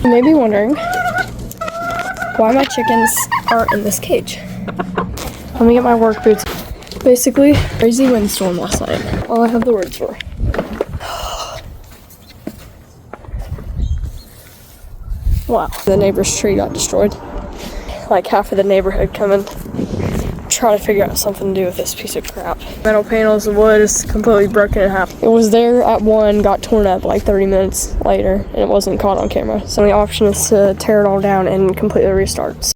You may be wondering why my chickens aren't in this cage. Let me get my work boots. Basically, crazy windstorm last night. All I have the words for. Wow. The neighbor's tree got destroyed. Like half of the neighborhood coming, trying to figure out something to do with this piece of crap. Metal panels, the wood is completely broken in half. It was there at 1, got torn up like 30 minutes later, and it wasn't caught on camera. So the option is to tear it all down and completely restart.